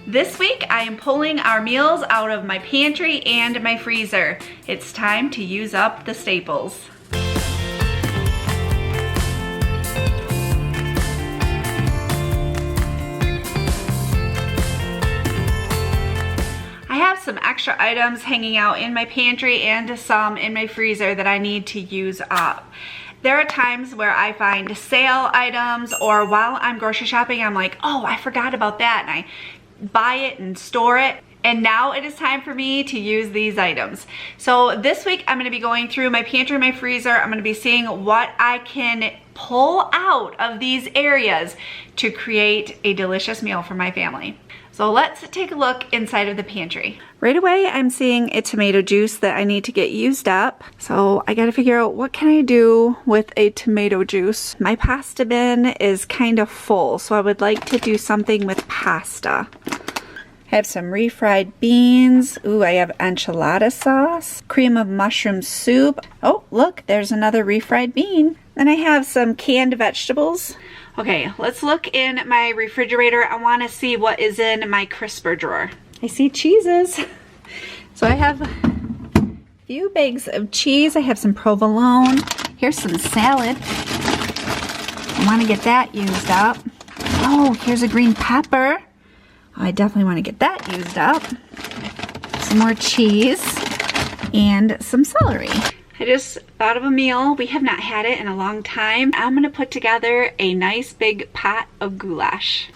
This week, I am pulling our meals out of my pantry and my freezer. It's time to use up the staples. I have some extra items hanging out in my pantry and some in my freezer that I need to use up. There are times where I find sale items, or while I'm grocery shopping, I'm like, oh, I forgot about that, and I buy it and store it. And now it is time for me to use these items. So this week I'm going to be going through my pantry and my freezer. I'm going to be seeing what I can pull out of these areas to create a delicious meal for my family. So let's take a look inside of the pantry. Right away, I'm seeing a tomato juice that I need to get used up. So I gotta figure out what can I do with a tomato juice. My pasta bin is kind of full, so I would like to do something with pasta. I have some refried beans. Ooh, I have enchilada sauce, cream of mushroom soup. Oh, look, there's another refried bean. Then I have some canned vegetables. Okay, let's look in my refrigerator. I want to see what is in my crisper drawer. I see cheeses. So I have a few bags of cheese. I have some provolone. Here's some salad. I want to get that used up. Oh, here's a green pepper. Oh, I definitely want to get that used up. Some more cheese and some celery. I just thought of a meal. We have not had it in a long time. I'm gonna put together a nice big pot of goulash.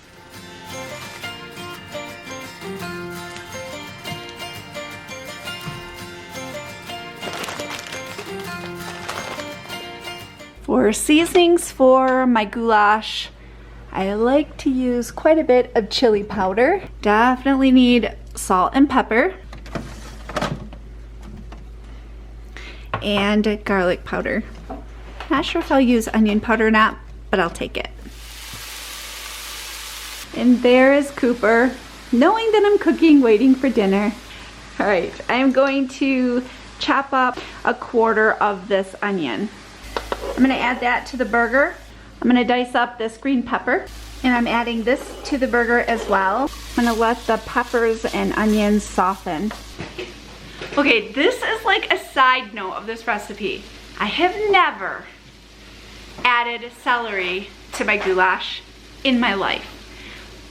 For seasonings for my goulash, I like to use quite a bit of chili powder. Definitely need salt and pepper. And garlic powder. Not sure if I'll use onion powder or not, but I'll take it. And there is Cooper, knowing that I'm cooking, waiting for dinner. All right, I'm going to chop up a quarter of this onion. I'm gonna add that to the burger. I'm gonna dice up this green pepper, and I'm adding this to the burger as well. I'm gonna let the peppers and onions soften. Okay, this is like a side note of this recipe. I have never added celery to my goulash in my life,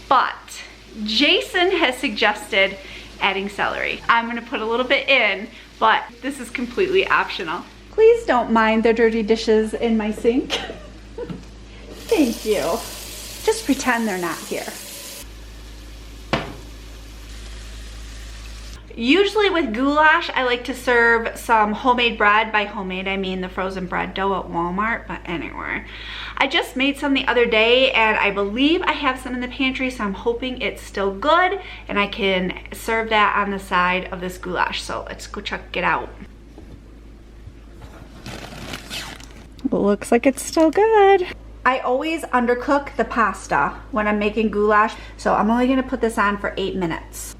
but Jason has suggested adding celery. I'm gonna put a little bit in, but this is completely optional. Please don't mind the dirty dishes in my sink. Thank you. Just pretend they're not here. Usually with goulash, I like to serve some homemade bread. By homemade, I mean the frozen bread dough at Walmart, but anywhere. I just made some the other day, and I believe I have some in the pantry, so I'm hoping it's still good, and I can serve that on the side of this goulash. So let's go check it out. Looks like it's still good. I always undercook the pasta when I'm making goulash, so I'm only gonna put this on for 8 minutes.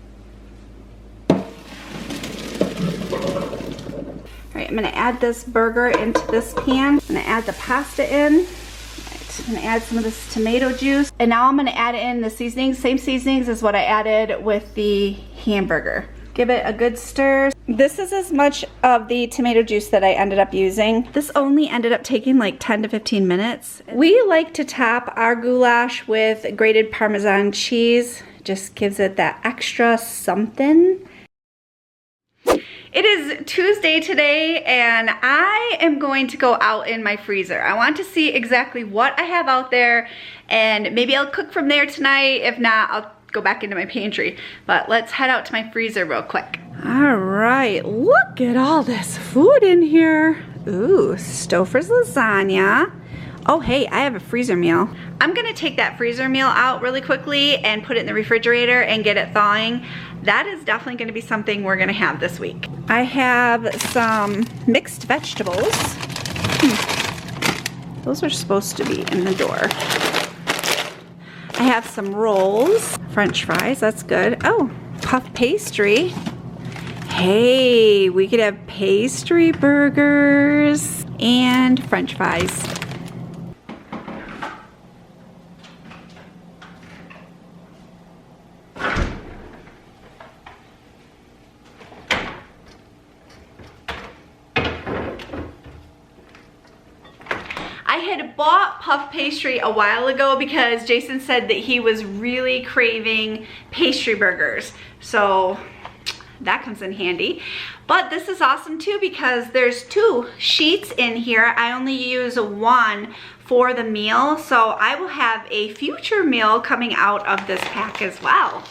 Alright, I'm gonna add this burger into this pan. I'm gonna add the pasta in. Right, I'm gonna add some of this tomato juice. And now I'm gonna add in the seasonings, same seasonings as what I added with the hamburger. Give it a good stir. This is as much of the tomato juice that I ended up using. This only ended up taking like 10 to 15 minutes. We like to top our goulash with grated Parmesan cheese. Just gives it that extra something. It is Tuesday today, and I am going to go out in my freezer. I want to see exactly what I have out there, and maybe I'll cook from there tonight. If not, I'll go back into my pantry. But let's head out to my freezer real quick. All right, look at all this food in here. Ooh, Stouffer's lasagna. Oh, hey, I have a freezer meal. I'm gonna take that freezer meal out really quickly and put it in the refrigerator and get it thawing. That is definitely gonna be something we're gonna have this week. I have some mixed vegetables. Those are supposed to be in the door. I have some rolls, French fries, that's good. Oh, puff pastry. Hey, we could have pastry burgers and French fries. bought puff pastry a while ago because Jason said that he was really craving pastry burgers. So that comes in handy. But this is awesome too because there's 2 sheets in here. I only use one for the meal, so I will have a future meal coming out of this pack as well.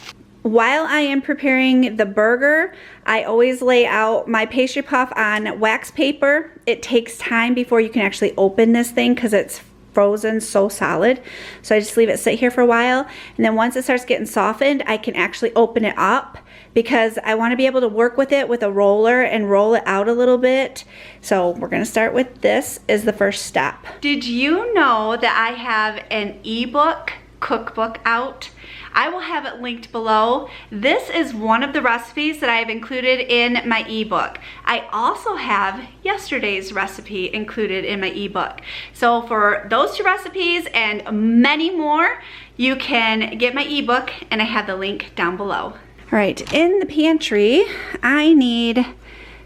While I am preparing the burger, I always lay out my pastry puff on wax paper. It takes time before you can actually open this thing because it's frozen so solid. So I just leave it sit here for a while, and then once it starts getting softened, I can actually open it up because I want to be able to work with it with a roller and roll it out a little bit. So we're going to start with this as the first step. Did you know that I have an ebook cookbook out? I will have it linked below. This is one of the recipes that I have included in my ebook. I also have yesterday's recipe included in my ebook. So for those 2 recipes and many more, you can get my ebook, and I have the link down below. All right, in the pantry, I need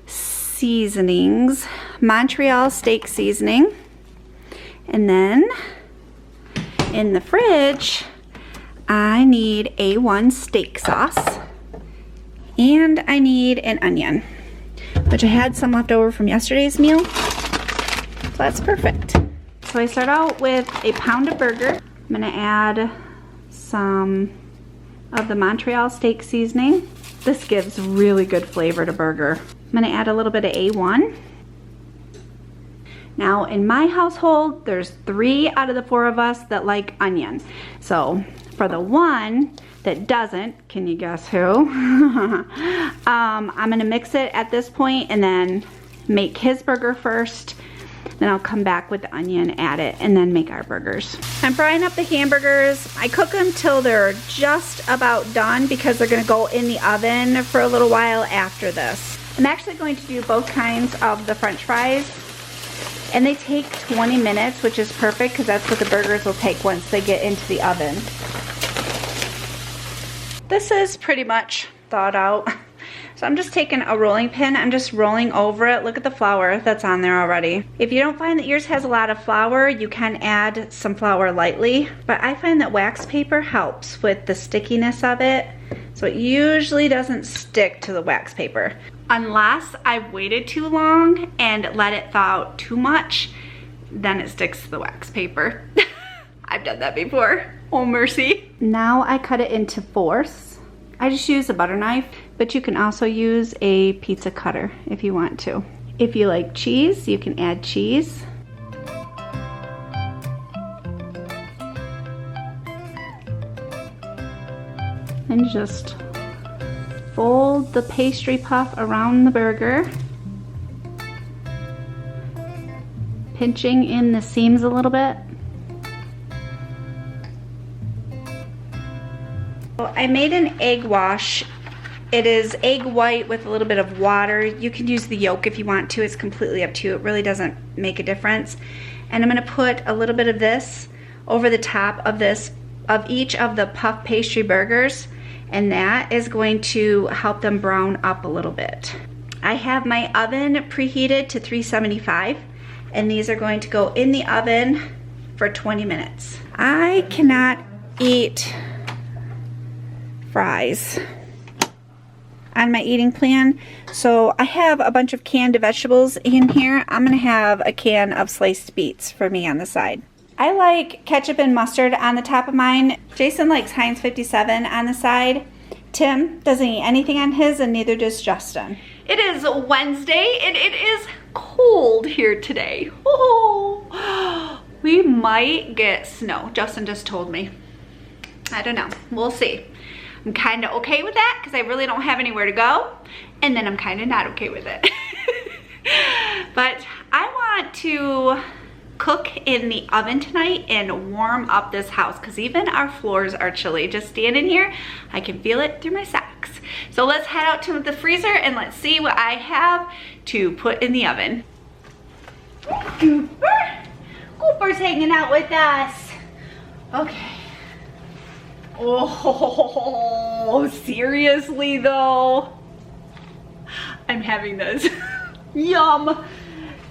seasonings, Montreal steak seasoning, and then in the fridge, I need A1 steak sauce, and I need an onion, which I had some left over from yesterday's meal, so that's perfect. So I start out with a pound of burger. I'm gonna add some of the Montreal steak seasoning. This gives really good flavor to burger. I'm gonna add a little bit of A1. Now in my household, there's 3 out of the 4 of us that like onion. So for the one that doesn't, can you guess who? I'm gonna mix it at this point and then make his burger first. Then I'll come back with the onion, add it, and then make our burgers. I'm frying up the hamburgers. I cook them till they're just about done because they're gonna go in the oven for a little while after this. I'm actually going to do both kinds of the French fries, and they take 20 minutes, which is perfect because that's what the burgers will take once they get into the oven. This is pretty much thawed out. So I'm just taking a rolling pin, I'm just rolling over it. Look at the flour that's on there already. If you don't find that yours has a lot of flour, you can add some flour lightly, but I find that wax paper helps with the stickiness of it, so it usually doesn't stick to the wax paper. Unless I've waited too long and let it thaw out too much, then it sticks to the wax paper. I've done that before. Oh mercy. Now I cut it into 4ths. I just use a butter knife, but you can also use a pizza cutter if you want to. If you like cheese, you can add cheese. And just fold the pastry puff around the burger, pinching in the seams a little bit. I made an egg wash. It is egg white with a little bit of water. You can use the yolk if you want to. It's completely up to you. It really doesn't make a difference. And I'm gonna put a little bit of this over the top of each of the puff pastry burgers, and that is going to help them brown up a little bit. I have my oven preheated to 375, and these are going to go in the oven for 20 minutes. I cannot eat fries on my eating plan, so I have a bunch of canned vegetables in here. I'm gonna have a can of sliced beets for me on the side. I like ketchup and mustard on the top of mine. Jason likes Heinz 57 on the side. Tim doesn't eat anything on his, and neither does Justin. It is Wednesday and it is cold here today. Oh, we might get snow. Justin just told me. I don't know, we'll see. I'm kind of okay with that because I really don't have anywhere to go, and then I'm kind of not okay with it. But I want to cook in the oven tonight and warm up this house because even our floors are chilly. Just standing here, I can feel it through my socks. So let's head out to the freezer and let's see what I have to put in the oven. Cooper's hanging out with us. Okay. Oh, seriously though? I'm having this. Yum.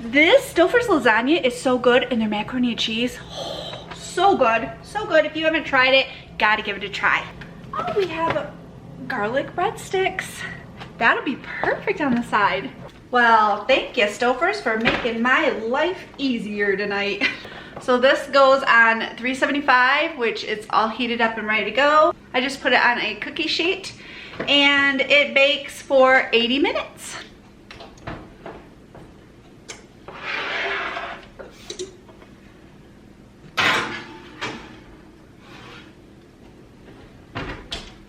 This Stouffer's lasagna is so good, and their macaroni and cheese, oh, so good, so good. If you haven't tried it, gotta give it a try. Oh, we have garlic breadsticks. That'll be perfect on the side. Well, thank you, Stouffer's, for making my life easier tonight. So this goes on 375, which it's all heated up and ready to go. I just put it on a cookie sheet, and it bakes for 80 minutes.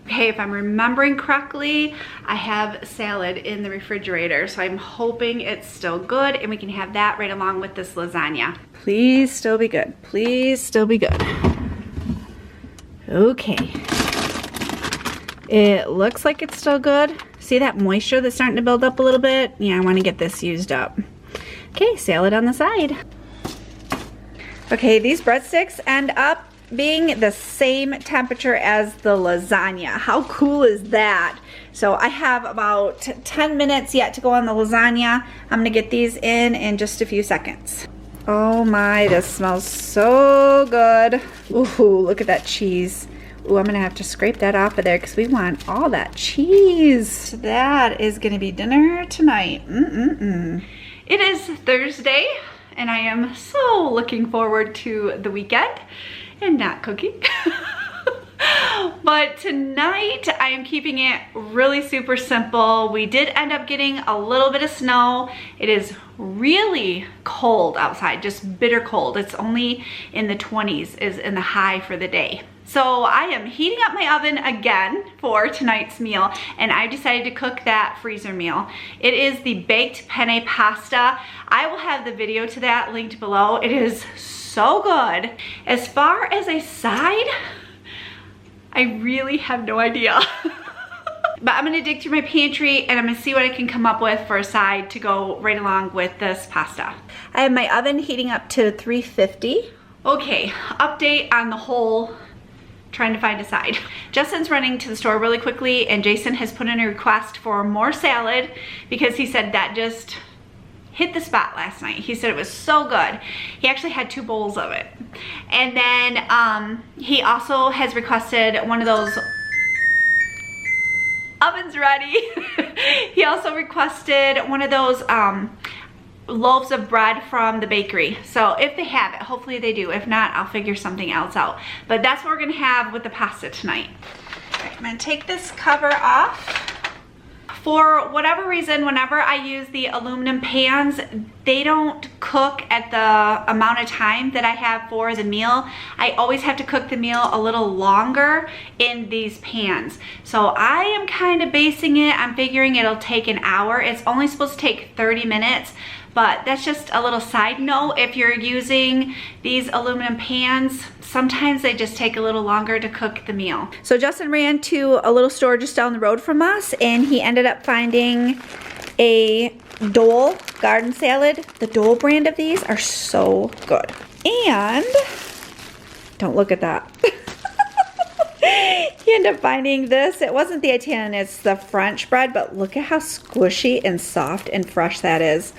Okay, if I'm remembering correctly, I have salad in the refrigerator, so I'm hoping it's still good and we can have that right along with this lasagna. Please still be good. Please still be good. Okay. It looks like it's still good. See that moisture that's starting to build up a little bit? Yeah, I want to get this used up. Okay, salad on the side. Okay, these breadsticks end up being the same temperature as the lasagna. How cool is that? So I have about 10 minutes yet to go on the lasagna. I'm gonna get these in just a few seconds. Oh my, this smells so good. Ooh, look at that cheese. Ooh, I'm gonna have to scrape that off of there because we want all that cheese. That is gonna be dinner tonight. It is Thursday, and I am so looking forward to the weekend and not cooking. But tonight I am keeping it really super simple. We did end up getting a little bit of snow. It is really cold outside, just bitter cold. It's only in the 20s is in the high for the day. So I am heating up my oven again for tonight's meal, and I decided to cook that freezer meal. It is the baked penne pasta. I will have the video to that linked below. It is so good. As far as a side, I really have no idea. But I'm gonna dig through my pantry and I'm gonna see what I can come up with for a side to go right along with this pasta. I have my oven heating up to 350. Okay, update on the whole trying to find a side. Justin's running to the store really quickly, and Jason has put in a request for more salad because he said that just hit the spot last night. He said it was so good. He actually had 2 bowls of it. And then he also has requested one of those ovens ready. He also requested one of those loaves of bread from the bakery. So if they have it, hopefully they do. If not, I'll figure something else out. But that's what we're gonna have with the pasta tonight. All right, I'm gonna take this cover off. For whatever reason, whenever I use the aluminum pans, they don't cook at the amount of time that I have for the meal. I always have to cook the meal a little longer in these pans. So I am kind of basing it, I'm figuring it'll take an hour. It's only supposed to take 30 minutes. But that's just a little side note. If you're using these aluminum pans, sometimes they just take a little longer to cook the meal. So Justin ran to a little store just down the road from us, and he ended up finding a Dole garden salad. The Dole brand of these are so good. And don't look at that. He ended up finding this. It wasn't the Italian, it's the French bread, but look at how squishy and soft and fresh that is.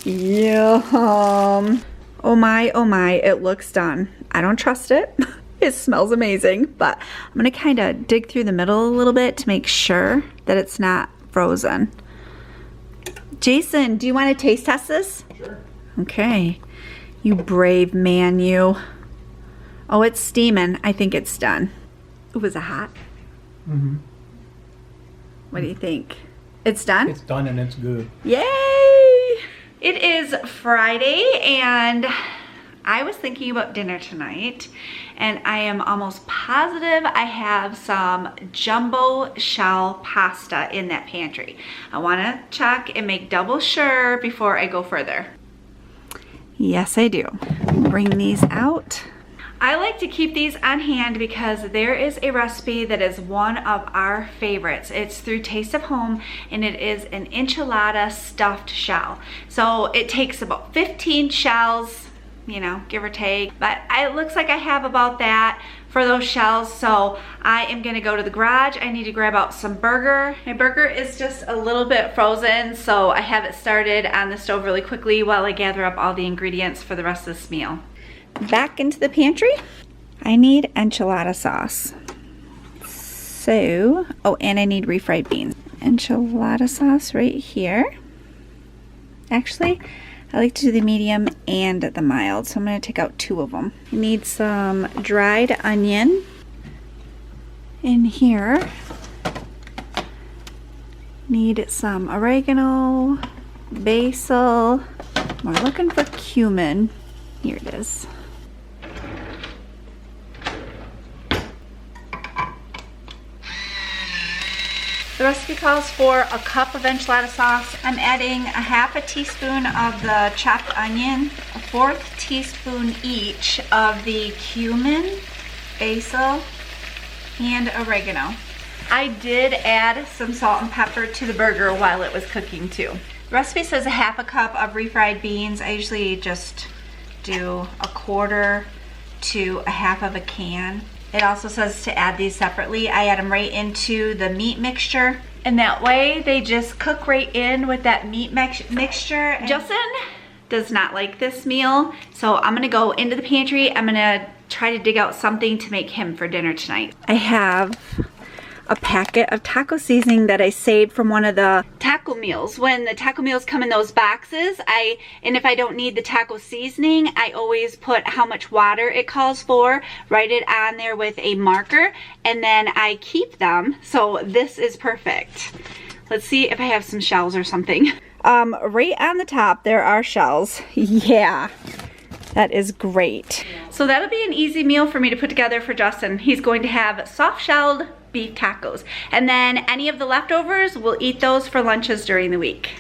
Yum. Oh my, it looks done. I don't trust it. It smells amazing, but I'm gonna kind of dig through the middle a little bit to make sure that it's not frozen. Jason, do you want to taste test this? Sure. Okay. You brave man, you. Oh, it's steaming. I think it's done. Ooh, was it hot? Mm-hmm. What do you think? It's done? It's done and it's good. Yay! It is Friday, and I was thinking about dinner tonight, and I am almost positive I have some jumbo shell pasta in that pantry. I want to check and make double sure before I go further. Yes, I do. Bring these out. I like to keep these on hand because there is a recipe that is one of our favorites. It's through Taste of Home, and it is an enchilada stuffed shell. So it takes about 15 shells, you know, give or take. But it looks like I have about that for those shells, so I am gonna go to the garage. I need to grab out some burger. My burger is just a little bit frozen, so I have it started on the stove really quickly while I gather up all the ingredients for the rest of this meal. Back into the pantry. I need enchilada sauce. So, oh, and I need refried beans. Enchilada sauce right here. Actually, I like to do the medium and the mild, so I'm going to take out 2 of them. I need some dried onion in here. Need some oregano, basil. We're looking for cumin. Here it is. The recipe calls for a cup of enchilada sauce. I'm adding a half a teaspoon of the chopped onion, a 1/4 teaspoon each of the cumin, basil, and oregano. I did add some salt and pepper to the burger while it was cooking too. The recipe says a half a cup of refried beans. I usually just do 1/4 to a half of a can. It also says to add these separately. I add them right into the meat mixture, and that way they just cook right in with that meat mixture. Justin does not like this meal, so I'm gonna go into the pantry. I'm gonna try to dig out something to make him for dinner tonight. I have a packet of taco seasoning that I saved from one of the taco meals. When the taco meals come in those boxes, and if I don't need the taco seasoning, I always put how much water it calls for, write it on there with a marker, and then I keep them. So this is perfect. Let's see if I have some shells or something. Right on the top, there are shells. Yeah. That is great. So that'll be an easy meal for me to put together for Justin. He's going to have soft-shelled beef tacos. And then any of the leftovers, we'll eat those for lunches during the week.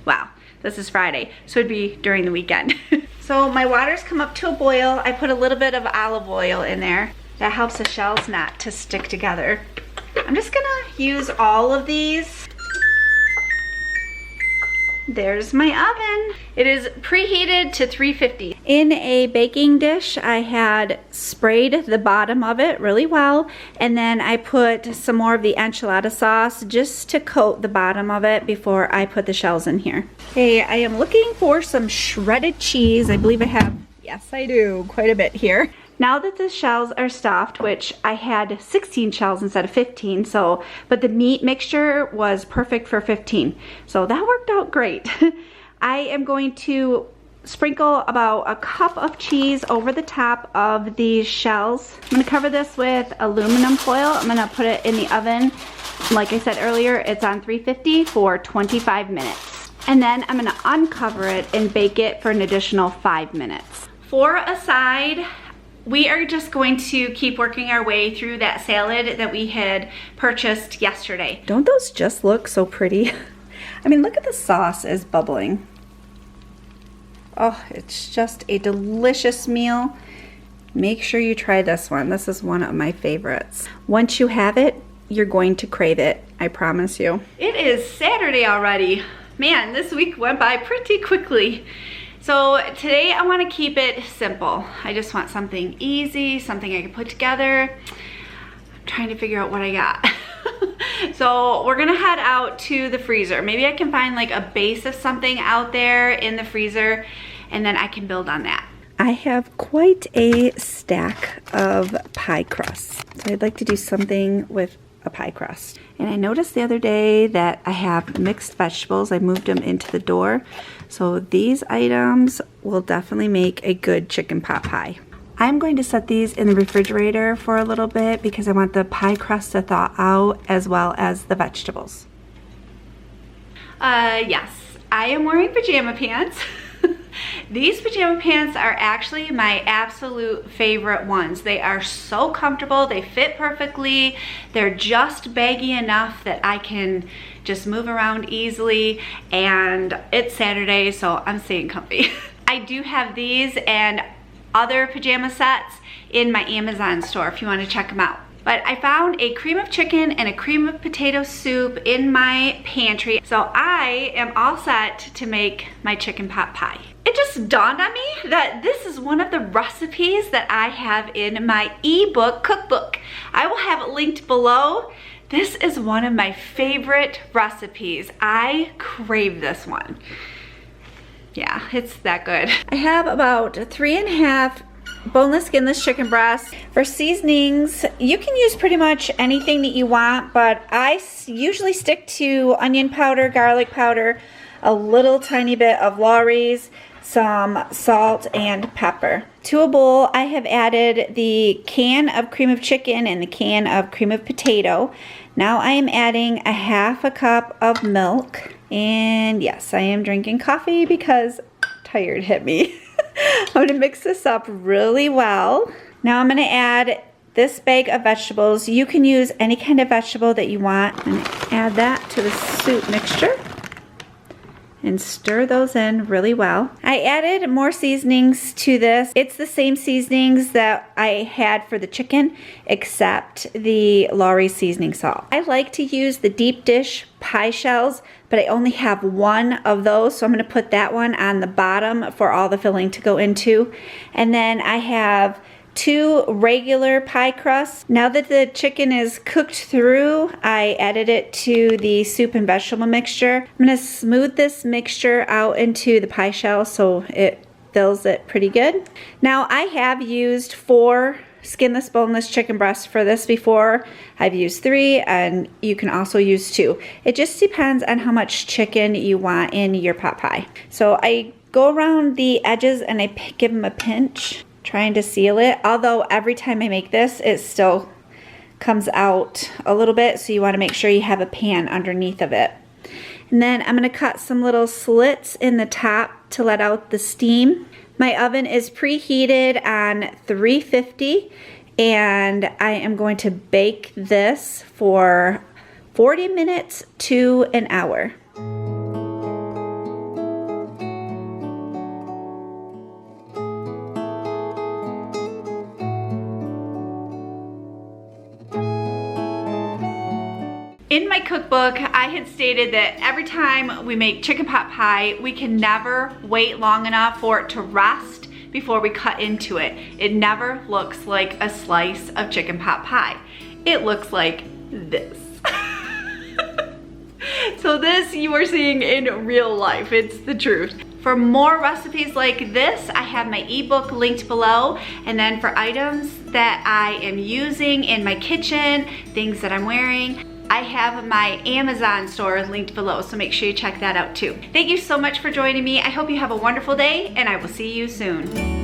Wow, this is Friday, so it'd be during the weekend. So my water's come up to a boil. I put a little bit of olive oil in there. That helps the shells not to stick together. I'm just gonna use all of these. There's my oven. It is preheated to 350. In a baking dish, I had sprayed the bottom of it really well, and then I put some more of the enchilada sauce just to coat the bottom of it before I put the shells in here. Okay, I am looking for some shredded cheese. I believe I have, yes I do, quite a bit here. Now that the shells are stuffed, which I had 16 shells instead of 15, but the meat mixture was perfect for 15. So that worked out great. I am going to sprinkle about a cup of cheese over the top of these shells. I'm gonna cover this with aluminum foil. I'm gonna put it in the oven. Like I said earlier, it's on 350 for 25 minutes. And then I'm gonna uncover it and bake it for an additional 5 minutes. For a side, we are just going to keep working our way through that salad that we had purchased yesterday. Don't those just look so pretty? I mean, look at the sauce is bubbling. Oh, it's just a delicious meal. Make sure you try this one. This is one of my favorites. Once you have it, you're going to crave it. I promise you. It is Saturday already. Man, this week went by pretty quickly. So today I want to keep it simple. I just want something easy, something I can put together. I'm trying to figure out what I got. So we're gonna head out to the freezer. Maybe I can find like a base of something out there in the freezer, and then I can build on that. I have quite a stack of pie crusts. So I'd like to do something with a pie crust. And I noticed the other day that I have mixed vegetables. I moved them into the door. So these items will definitely make a good chicken pot pie. I'm going to set these in the refrigerator for a little bit because I want the pie crust to thaw out as well as the vegetables. Yes, I am wearing pajama pants. These pajama pants are actually my absolute favorite ones. They are so comfortable, they fit perfectly, they're just baggy enough that I can just move around easily, and it's Saturday, so I'm staying comfy. I do have these and other pajama sets in my Amazon store if you want to check them out. But I found a cream of chicken and a cream of potato soup in my pantry, so I am all set to make my chicken pot pie. It just dawned on me that this is one of the recipes that I have in my ebook cookbook. I will have it linked below. This is one of my favorite recipes. I crave this one. Yeah, it's that good. I have about 3.5 boneless, skinless chicken breasts. For seasonings, you can use pretty much anything that you want, but I usually stick to onion powder, garlic powder, a little tiny bit of Lawry's, some salt and pepper. To a bowl, I have added the can of cream of chicken and the can of cream of potato. Now I am adding a 1/2 cup of milk. And yes, I am drinking coffee because tired hit me. I'm gonna mix this up really well. Now I'm gonna add this bag of vegetables. You can use any kind of vegetable that you want. I'm gonna add that to the soup mixture and stir those in really well. I added more seasonings to this. It's the same seasonings that I had for the chicken, except the Lawry's seasoning salt. I like to use the deep dish pie shells, but I only have one of those, so I'm gonna put that one on the bottom for all the filling to go into. And then I have 2 regular pie crusts. Now that the chicken is cooked through, I added it to the soup and vegetable mixture. I'm gonna smooth this mixture out into the pie shell so it fills it pretty good. Now I have used 4 skinless, boneless chicken breasts for this before. I've used 3 and you can also use 2. It just depends on how much chicken you want in your pot pie. So I go around the edges and I give them a pinch, trying to seal it. Although every time I make this, it still comes out a little bit, so you want to make sure you have a pan underneath of it. And then I'm going to cut some little slits in the top to let out the steam. My oven is preheated on 350 and I am going to bake this for 40 minutes to an hour. In my cookbook, I had stated that every time we make chicken pot pie, we can never wait long enough for it to rest before we cut into it. It never looks like a slice of chicken pot pie. It looks like this. So this you are seeing in real life, it's the truth. For more recipes like this, I have my ebook linked below. And then for items that I am using in my kitchen, things that I'm wearing, I have my Amazon store linked below, so make sure you check that out too. Thank you so much for joining me. I hope you have a wonderful day, and I will see you soon.